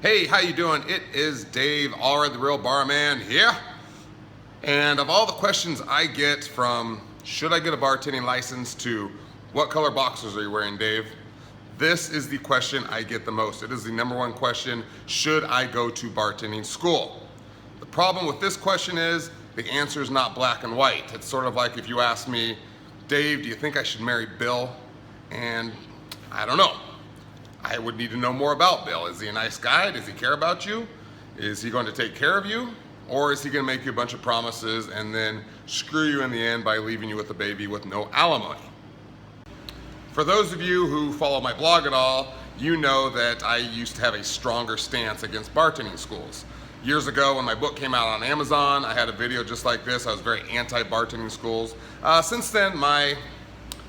Hey, how you doing? It is Dave, alright, the real barman here. And of all the questions I get from should I get a bartending license to what color boxers are you wearing, Dave? This is the question I get the most. It is the number one question, should I go to bartending school? The problem with this question is the answer is not black and white. It's sort of like if you ask me, Dave, do you think I should marry Bill? And I don't know. I would need to know more about Bill. Is he a nice guy? Does he care about you? Is he going to take care of you? Or is he going to make you a bunch of promises and then screw you in the end by leaving you with a baby with no alimony? For those of you who follow my blog at all, you know that I used to have a stronger stance against bartending schools. Years ago when my book came out on Amazon, I had a video just like this. I was very anti-bartending schools. Since then, my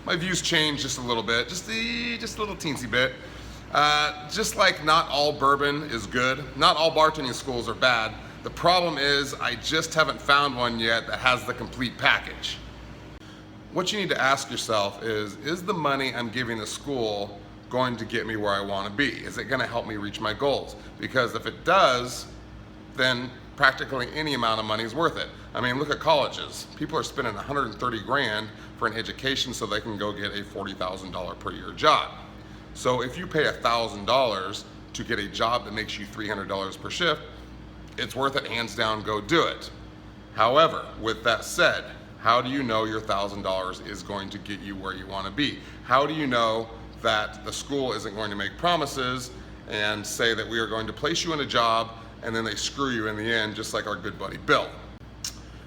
views changed just a little bit, just a little teensy bit. Just like not all bourbon is good, not all bartending schools are bad. The problem is I just haven't found one yet that has the complete package. What you need to ask yourself is the money I'm giving the school going to get me where I want to be? Is it going to help me reach my goals? Because if it does, then practically any amount of money is worth it. I mean, look at colleges. People are spending 130 grand for an education so they can go get a $40,000 per year job. So if you pay $1,000 to get a job that makes you $300 per shift, it's worth it, hands down, go do it. However, with that said, how do you know your $1,000 is going to get you where you want to be? How do you know that the school isn't going to make promises and say that we are going to place you in a job and then they screw you in the end, just like our good buddy Bill?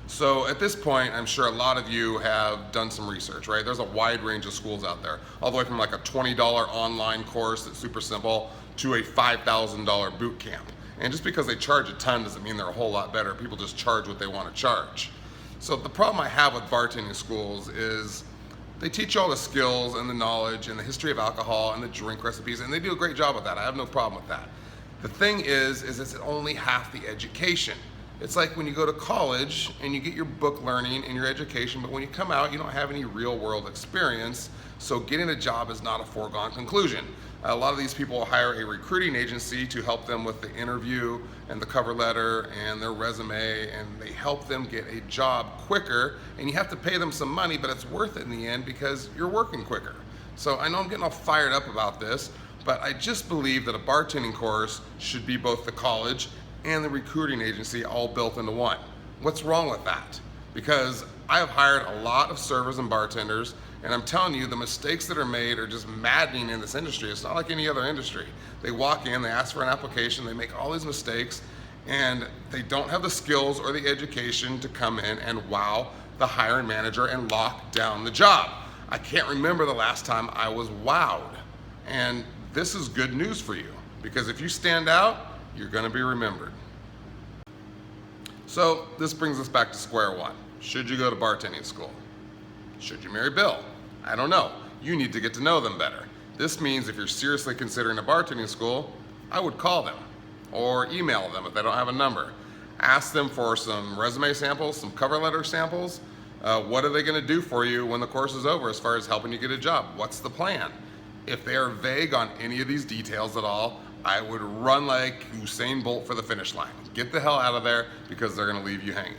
So at this point, I'm sure a lot of you have done some research, right? There's a wide range of schools out there, all the way from like a $20 online course that's super simple to a $5,000 boot camp. And just because they charge a ton doesn't mean they're a whole lot better. People just charge what they want to charge. So the problem I have with bartending schools is they teach you all the skills and the knowledge and the history of alcohol and the drink recipes, and they do a great job of that. I have no problem with that. The thing is it's only half the education. It's like when you go to college and you get your book learning and your education, but when you come out, you don't have any real world experience, so getting a job is not a foregone conclusion. A lot of these people hire a recruiting agency to help them with the interview and the cover letter and their resume, and they help them get a job quicker, and you have to pay them some money, but it's worth it in the end because you're working quicker. So I know I'm getting all fired up about this, but I just believe that a bartending course should be both the college and the recruiting agency all built into one. What's wrong with that? Because I have hired a lot of servers and bartenders, and I'm telling you, the mistakes that are made are just maddening in this industry. It's not like any other industry. They walk in, they ask for an application, they make all these mistakes, and they don't have the skills or the education to come in and wow the hiring manager and lock down the job. I can't remember the last time I was wowed. And this is good news for you, because if you stand out, you're going to be remembered. So this brings us back to square one. Should you go to bartending school? Should you marry Bill? I don't know. You need to get to know them better. This means if you're seriously considering a bartending school, I would call them or email them if they don't have a number. Ask them for some resume samples, some cover letter samples. What are they going to do for you when the course is over as far as helping you get a job? What's the plan? If they are vague on any of these details at all, I would run like Usain Bolt for the finish line. Get the hell out of there because they're gonna leave you hanging.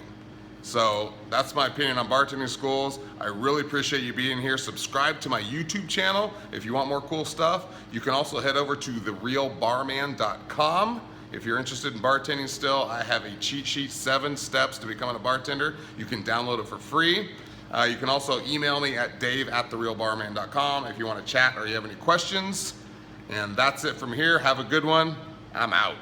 So that's my opinion on bartending schools. I really appreciate you being here. Subscribe to my YouTube channel if you want more cool stuff. You can also head over to therealbarman.com. If you're interested in bartending still, I have a cheat sheet, 7 steps to becoming a bartender. You can download it for free. You can also email me at dave@therealbarman.com if you want to chat or you have any questions. And that's it from here. Have a good one. I'm out.